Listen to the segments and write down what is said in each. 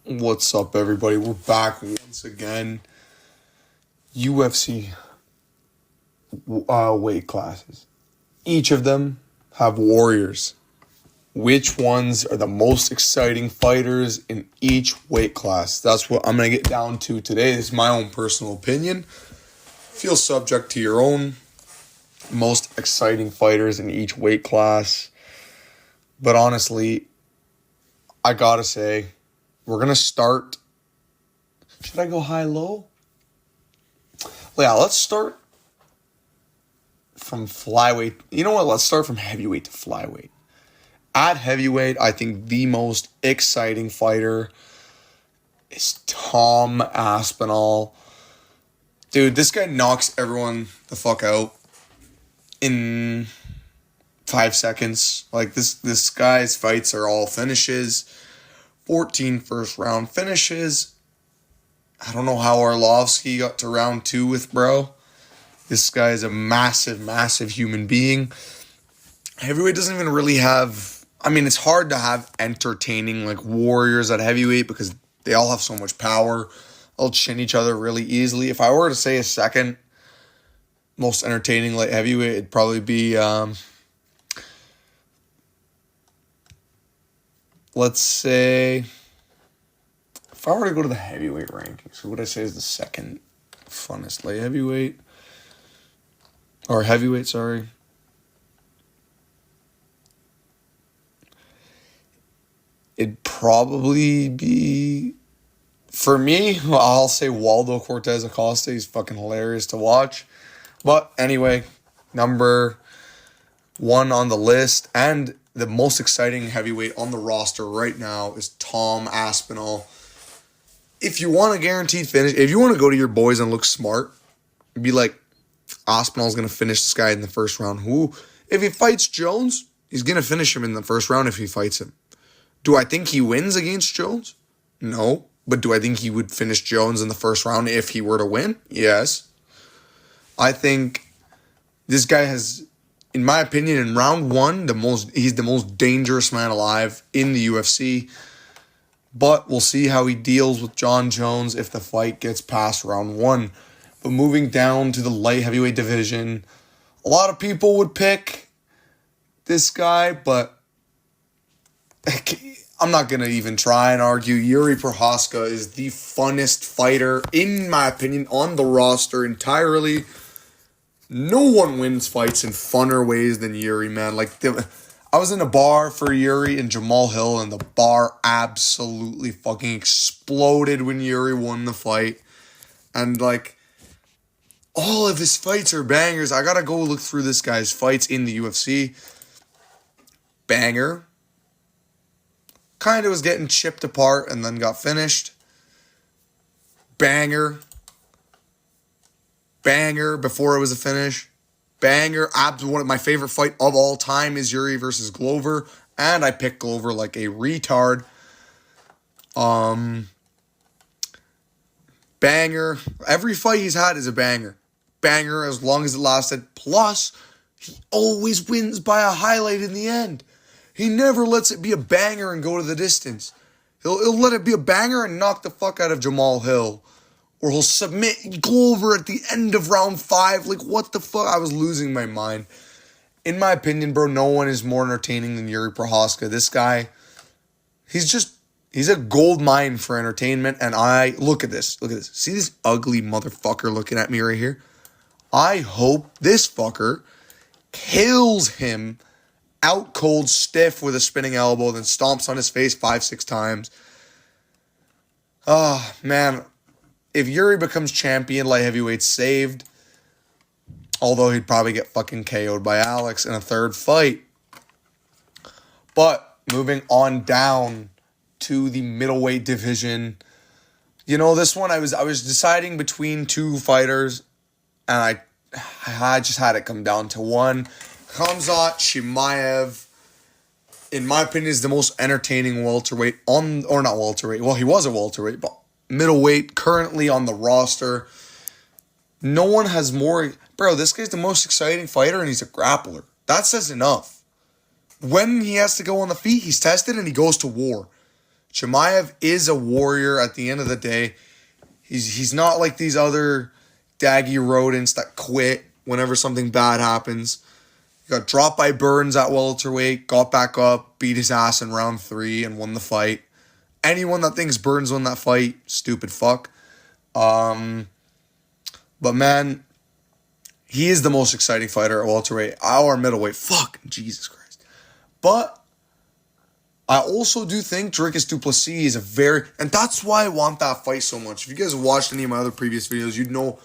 What's up, everybody? We're back once again. UFC weight classes. Each of them have warriors. Which ones are the most exciting fighters in each weight class? That's what I'm going to get down to today. This is my own personal opinion. Feel subject to your own most exciting fighters in each weight class. But honestly, I got to say, we're going to start. Should I go high-low? Yeah, let's start from flyweight. You know what? Let's start from heavyweight to flyweight. At heavyweight, I think the most exciting fighter is Tom Aspinall. Dude, this guy knocks everyone the fuck out in 5 seconds. Like, this guy's fights are all finishes. 14 first-round finishes. I don't know how Arlovsky got to round 2 with bro. This guy is a massive, massive human being. Heavyweight doesn't even really have... I mean, it's hard to have entertaining, like, warriors at heavyweight because they all have so much power. They'll chin each other really easily. If I were to say a second most entertaining light heavyweight, it'd probably be... let's say... If I were to go to the heavyweight rankings, who would I say is the second funnest light heavyweight? Or heavyweight, sorry. It'd probably be, for me, I'll say Waldo Cortez Acosta. He's fucking hilarious to watch. But anyway, number 1 on the list and the most exciting heavyweight on the roster right now is Tom Aspinall. If you want a guaranteed finish, if you want to go to your boys and look smart, be like, Aspinall's going to finish this guy in the first round. If he fights Jones, he's going to finish him in the first round if he fights him. Do I think he wins against Jones? No. But do I think he would finish Jones in the first round if he were to win? Yes. I think this guy has, in my opinion, in round 1, he's the most dangerous man alive in the UFC. But we'll see how he deals with John Jones if the fight gets past round 1. But moving down to the light heavyweight division, a lot of people would pick this guy, but I'm not going to even try and argue. Yuri Prochazka is the funnest fighter, in my opinion, on the roster entirely. No one wins fights in funner ways than Yuri, man. I was in a bar for Yuri and Jamal Hill, and the bar absolutely fucking exploded when Yuri won the fight. And, all of his fights are bangers. I gotta go look through this guy's fights in the UFC. Banger. Kind of was getting chipped apart and then got finished. Banger. Banger before it was a finish. Banger. One of my favorite fight of all time is Yuri versus Glover. And I picked Glover like a retard. Banger. Every fight he's had is a banger. Banger as long as it lasted. Plus, he always wins by a highlight in the end. He never lets it be a banger and go to the distance. He'll let it be a banger and knock the fuck out of Jamal Hill. Or he'll submit Glover at the end of round 5. What the fuck? I was losing my mind. In my opinion, bro, no one is more entertaining than Yuri Prochazka. This guy, he's a gold mine for entertainment. And look at this. See this ugly motherfucker looking at me right here? I hope this fucker kills him out cold, stiff with a spinning elbow, then stomps on his face 5-6 times. Oh, man. If Yuri becomes champion, light heavyweight's saved. Although he'd probably get fucking KO'd by Alex in a third fight. But moving on down to the middleweight division. This one I was deciding between 2 fighters, and I just had it come down to one. Khamzat Chimaev, in my opinion, is the most entertaining welterweight or not welterweight. Well, he was a welterweight, but middleweight currently on the roster. No one has more. Bro, this guy's the most exciting fighter, and he's a grappler. That says enough. When he has to go on the feet, he's tested and he goes to war. Chimaev is a warrior at the end of the day. He's not like these other daggy rodents that quit whenever something bad happens. He got dropped by Burns at welterweight, got back up, beat his ass in round 3, and won the fight. Anyone that thinks Burns won that fight, stupid fuck. But man, he is the most exciting fighter at welterweight. Or middleweight. Fuck, Jesus Christ. But I also do think Dricus du Plessis is and that's why I want that fight so much. If you guys watched any of my other previous videos, you'd know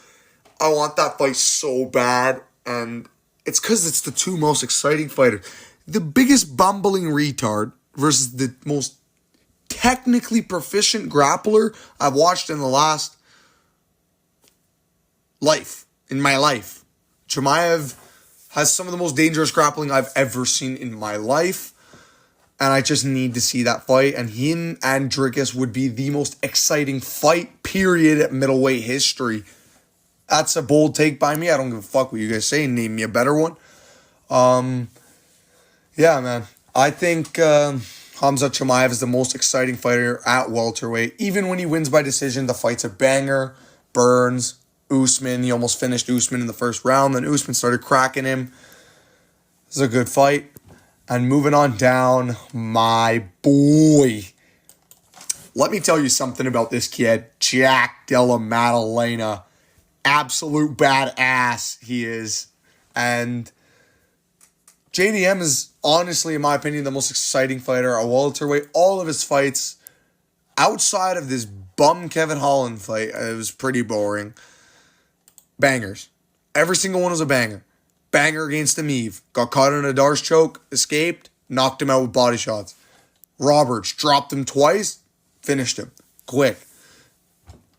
I want that fight so bad. And it's because it's the two most exciting fighters. The biggest bumbling retard versus the most technically proficient grappler I've watched in the last in my life. Chimaev has some of the most dangerous grappling I've ever seen in my life. And I just need to see that fight. And him and Dricus would be the most exciting fight, period, at middleweight history. That's a bold take by me. I don't give a fuck what you guys say. Name me a better one. Yeah, man. I think Khamzat Chimaev is the most exciting fighter at welterweight. Even when he wins by decision, the fight's a banger. Burns, Usman. He almost finished Usman in the first round. Then Usman started cracking him. This is a good fight. And moving on down, my boy. Let me tell you something about this kid, Jack Della Maddalena. Absolute badass he is. And JDM is honestly, in my opinion, the most exciting fighter at welterweight. All of his fights, outside of this bum Kevin Holland fight, it was pretty boring. Bangers. Every single one was a banger. Banger against Ameev. Got caught in a Darce choke, escaped, knocked him out with body shots. Roberts dropped him twice, finished him. Quick.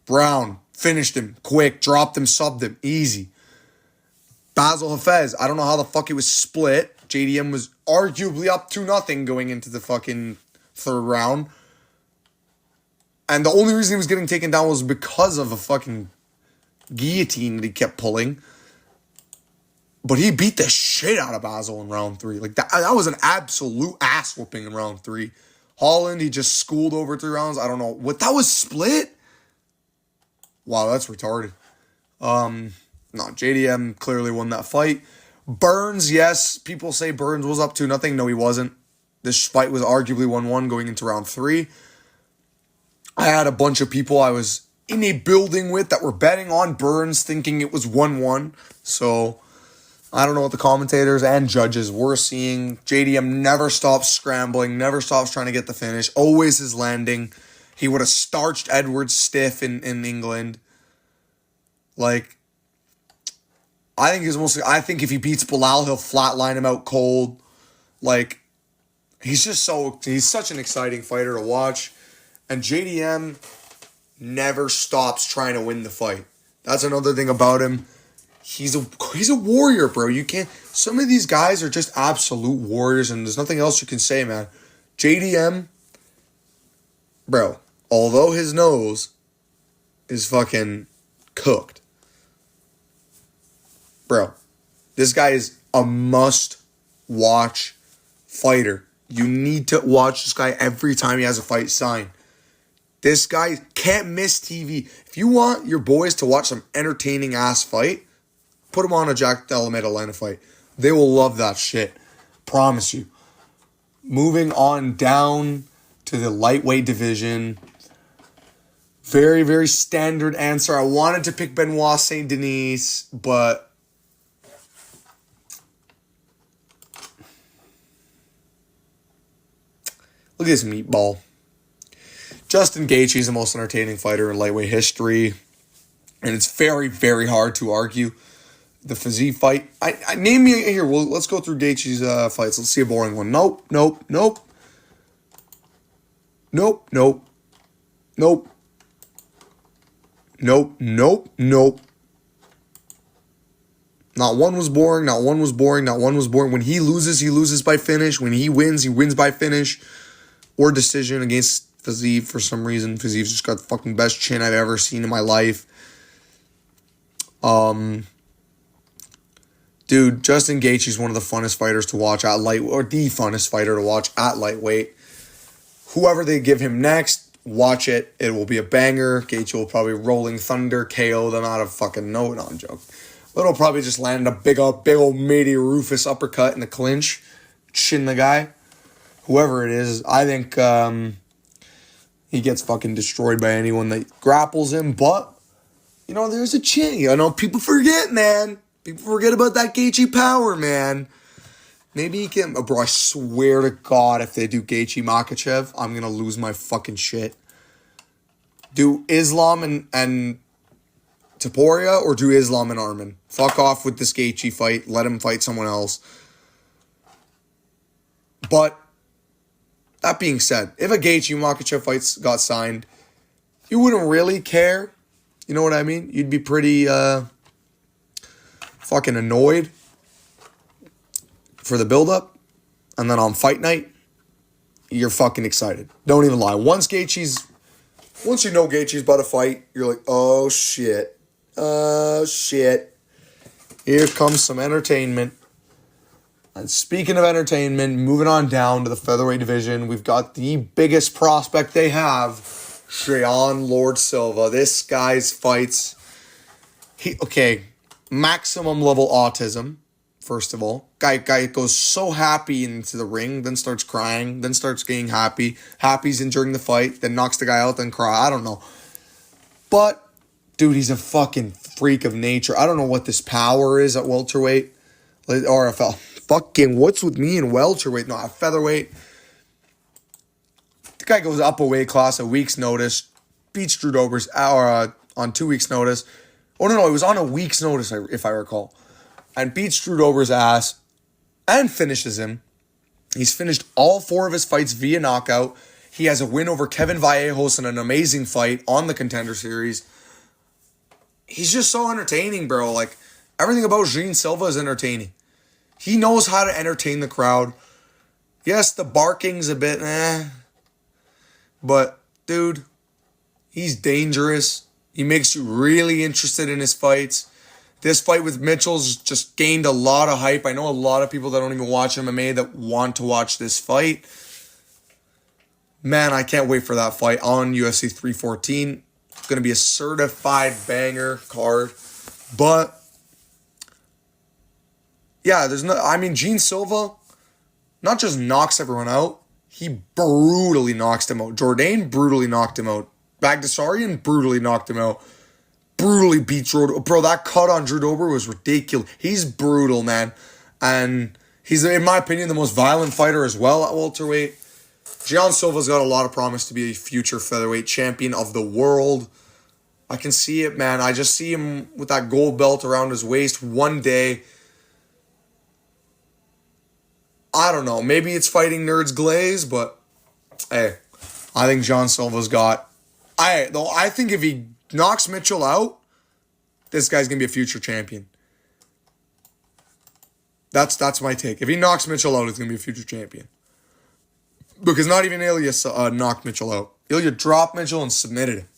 Brown finished him. Quick. Dropped him, subbed him. Easy. Basil Hafez, I don't know how the fuck it was split. JDM was arguably up 2-0 going into the fucking third round. And the only reason he was getting taken down was because of a fucking guillotine that he kept pulling. But he beat the shit out of Basil in round 3. Like, that was an absolute ass whooping in round 3. Holland, he just schooled over 3 rounds. I don't know. What, that was split? Wow, that's retarded. No, JDM clearly won that fight. Burns, yes, people say Burns was up 2-0. No, he wasn't. This fight was arguably 1-1 going into round 3. I had a bunch of people I was in a building with that were betting on Burns thinking it was 1-1. So I don't know what the commentators and judges were seeing. JDM never stops scrambling, never stops trying to get the finish, always is landing. He would have starched Edwards stiff in England. Like, I think if he beats Bilal, he'll flatline him out cold. Like, he's such an exciting fighter to watch. And JDM never stops trying to win the fight. That's another thing about him. He's a warrior, bro. You can't. Some of these guys are just absolute warriors, and there's nothing else you can say, man. JDM, bro. Although his nose is fucking cooked, bro. This guy is a must-watch fighter. You need to watch this guy every time he has a fight signed. This guy can't miss TV. If you want your boys to watch some entertaining-ass fight, put him on a Jack Della Maddalena fight. They will love that shit. Promise you. Moving on down to the lightweight division. Very, very standard answer. I wanted to pick Benoit Saint Denis, but look at this meatball. Justin Gaethje is the most entertaining fighter in lightweight history, and it's very, very hard to argue. The Fiziev fight. I name me here. Well, let's go through Gaethje's fights. Let's see a boring one. Nope. Not one was boring. When he loses by finish. When he wins by finish or decision against Fiziev for some reason. Fiziev's just got the fucking best chin I've ever seen in my life. Dude, Justin Gaethje is one of the funnest fighters to watch at lightweight, or the funnest fighter to watch at lightweight. whoever they give him next, watch it. It will be a banger. Gaethje will probably Rolling Thunder KO them out of fucking no, I'm joking. But it'll probably just land a big old meaty Rufus uppercut in the clinch, chin the guy. Whoever it is, I think he gets fucking destroyed by anyone that grapples him. But, there's a chance. People forget, man. People forget about that Gaethje power, man. Maybe he can... Bro, I swear to God, if they do Gaethje Makhachev, I'm going to lose my fucking shit. Do Islam and Topuria or do Islam and Arman? Fuck off with this Gaethje fight. Let him fight someone else. But, that being said, if a Gaethje Makhachev fight got signed, you wouldn't really care. You know what I mean? You'd be pretty fucking annoyed for the build-up, and then on fight night, you're fucking excited. Don't even lie. Once you know Gaethje's about to fight, you're like, oh shit. Here comes some entertainment. And speaking of entertainment, moving on down to the featherweight division, we've got the biggest prospect they have, Jean Lord Silva. This guy's fights, maximum level autism. First of all, guy goes so happy into the ring, then starts crying, then starts getting happy. Happy's during the fight, then knocks the guy out, then cry. I don't know. But, dude, he's a fucking freak of nature. I don't know what this power is at welterweight. Or fucking, what's with me in welterweight? No, at featherweight. The guy goes up a weight class, a week's notice, beats Drew Dober's on 2 weeks' notice. Oh, no, it was on a week's notice, if I recall. And beats Drew Dober's ass and finishes him. He's finished all 4 of his fights via knockout. He has a win over Kevin Vallejos in an amazing fight on the Contender Series. He's just so entertaining, bro. Like, everything about Jean Silva is entertaining. He knows how to entertain the crowd. Yes, the barking's a bit but, dude, he's dangerous. He makes you really interested in his fights. This fight with Mitchell's just gained a lot of hype. I know a lot of people that don't even watch MMA that want to watch this fight. Man, I can't wait for that fight on UFC 314. It's going to be a certified banger card. But, yeah, Jean Silva not just knocks everyone out, he brutally knocks him out. Jourdain brutally knocked him out. Bagdasaryan brutally knocked him out. Brutally beat Drew Dober. Bro, that cut on Drew Dober was ridiculous. He's brutal, man. And he's, in my opinion, the most violent fighter as well at welterweight. Jean Silva's got a lot of promise to be a future featherweight champion of the world. I can see it, man. I just see him with that gold belt around his waist one day. I don't know. Maybe it's fighting Nerds Glaze, but hey, I think Jean Silva's got... I think if he knocks Mitchell out, this guy's going to be a future champion. That's my take. If he knocks Mitchell out, he's going to be a future champion. Because not even Ilya knocked Mitchell out. Ilya dropped Mitchell and submitted him.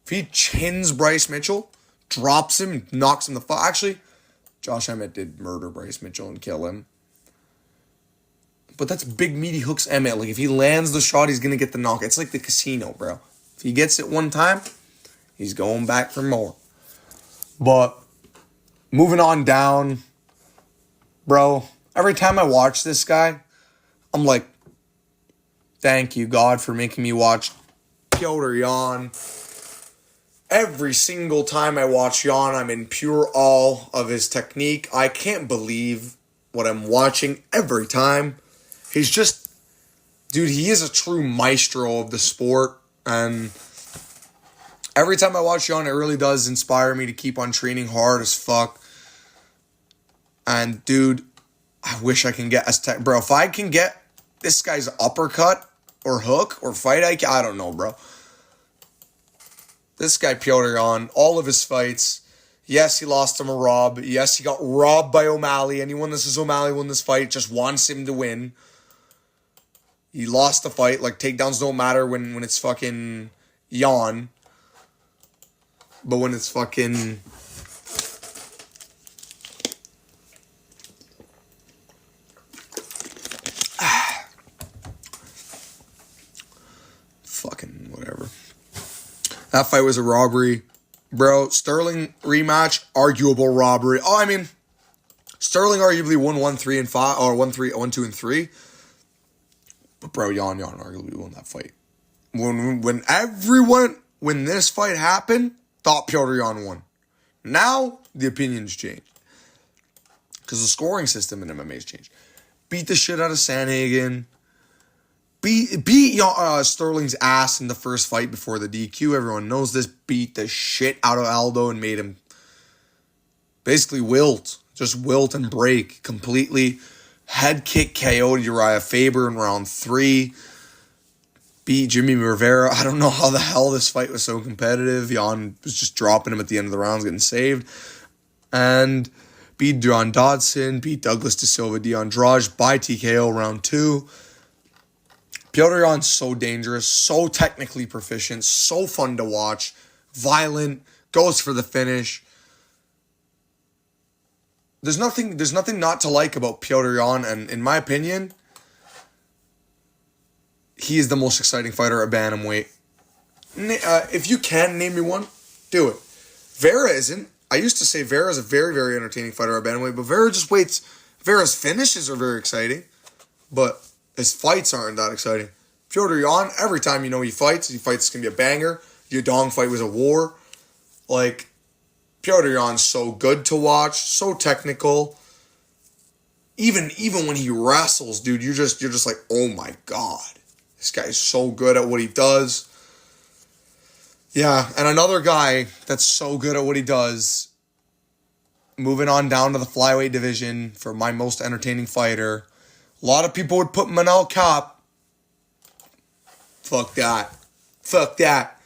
If he chins Bryce Mitchell, drops him, knocks him the fuck... Actually, Josh Emmett did murder Bryce Mitchell and kill him. But that's big meaty hooks Emmett. Like, if he lands the shot, he's going to get the knock. It's like the casino, bro. If he gets it one time, he's going back for more. But moving on down, bro, every time I watch this guy, I'm like, thank you, God, for making me watch Piotr Jan. Every single time I watch Jan, I'm in pure awe of his technique. I can't believe what I'm watching every time. He's just, dude, he is a true maestro of the sport. And every time I watch Jan, it really does inspire me to keep on training hard as fuck. And, dude, I wish I can get bro, if I can get this guy's uppercut or hook or fight, I don't know, bro. This guy, Piotr Jan, all of his fights, yes, he lost to Marab. Yes, he got robbed by O'Malley. Anyone that says O'Malley won this fight just wants him to win. He lost the fight. Like, takedowns don't matter when it's fucking Jan. But when it's fucking... That fight was a robbery. Bro, Sterling rematch, arguable robbery. Oh, I mean, Sterling arguably won 1-3 and 5, or 1-2 and 3. But bro, Jan arguably won that fight. When this fight happened, thought Petr Yan won. Now, the opinions changed. Because the scoring system in MMA has changed. Beat the shit out of Sanhagen. Beat Sterling's ass in the first fight before the DQ. Everyone knows this. Beat the shit out of Aldo and made him basically wilt. Just wilt and break completely. Head kick KO'd Uriah Faber in round 3. Beat Jimmy Rivera. I don't know how the hell this fight was so competitive. Jan was just dropping him at the end of the rounds, getting saved. And beat John Dodson. Beat Douglas De Silva de Andrade by TKO round 2. Petr Yan's so dangerous, so technically proficient, so fun to watch, violent, goes for the finish. There's nothing not to like about Petr Yan, and in my opinion, he is the most exciting fighter at bantamweight. If you can name me one, do it. Vera isn't. I used to say Vera is a very, very entertaining fighter at bantamweight, but Vera just waits. Vera's finishes are very exciting, but his fights aren't that exciting. Petr Yan, every time he fights, it's going to be a banger. Yadong fight was a war. Like, Petr Yan's so good to watch, so technical. Even when he wrestles, dude, you're just like, oh my god. This guy is so good at what he does. Yeah, and another guy that's so good at what he does, moving on down to the flyweight division for my most entertaining fighter. A lot of people would put Manel Kape. Fuck that.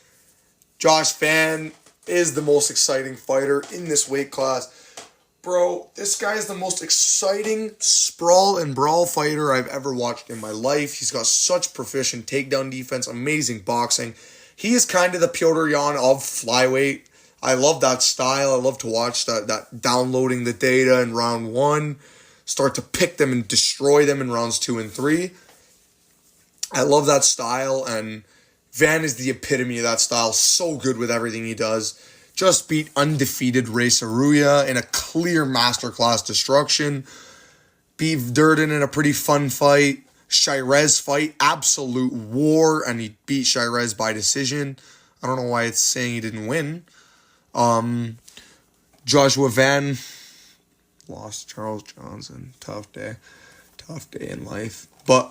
Josh Fan is the most exciting fighter in this weight class. Bro, this guy is the most exciting sprawl and brawl fighter I've ever watched in my life. He's got such proficient takedown defense, amazing boxing. He is kind of the Petr Yan of flyweight. I love that style. I love to watch that downloading the data in round 1. Start to pick them and destroy them in rounds 2 and 3. I love that style, and Van is the epitome of that style. So good with everything he does. Just beat undefeated Ray Saruya in a clear masterclass destruction. Beat Durden in a pretty fun fight. Shirez fight, absolute war, and he beat Shirez by decision. I don't know why it's saying he didn't win. Joshua Van lost Charles Johnson. Tough day in life. But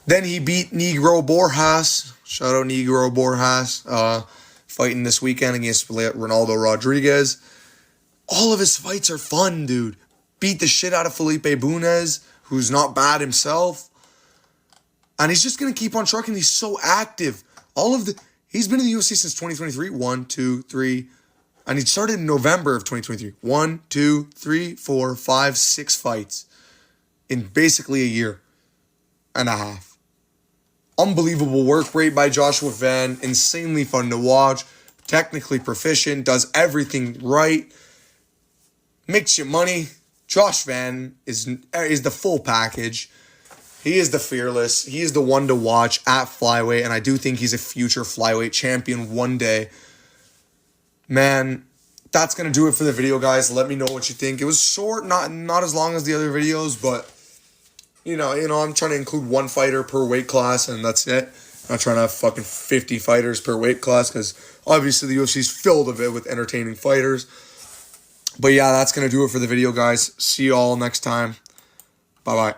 then he beat Negro Borjas. Shout out Negro Borjas. Fighting this weekend against Ronaldo Rodriguez. All of his fights are fun, dude. Beat the shit out of Felipe Bunez, who's not bad himself. And he's just going to keep on trucking. He's so active. He's been in the UFC since 2023. 1, 2, 3. And he started in November of 2023. 1, 2, 3, 4, 5, 6 fights in basically a year and a half. Unbelievable work rate by Joshua Van. Insanely fun to watch. Technically proficient. Does everything right. Makes you money. Josh Van is the full package. He is the fearless. He is the one to watch at flyweight. And I do think he's a future flyweight champion one day. Man, that's going to do it for the video, guys. Let me know what you think. It was short, not as long as the other videos, but you know, I'm trying to include one fighter per weight class, and that's it. I'm not trying to have fucking 50 fighters per weight class, because obviously the UFC's filled of it with entertaining fighters. But yeah, that's going to do it for the video, guys. See you all next time. Bye-bye.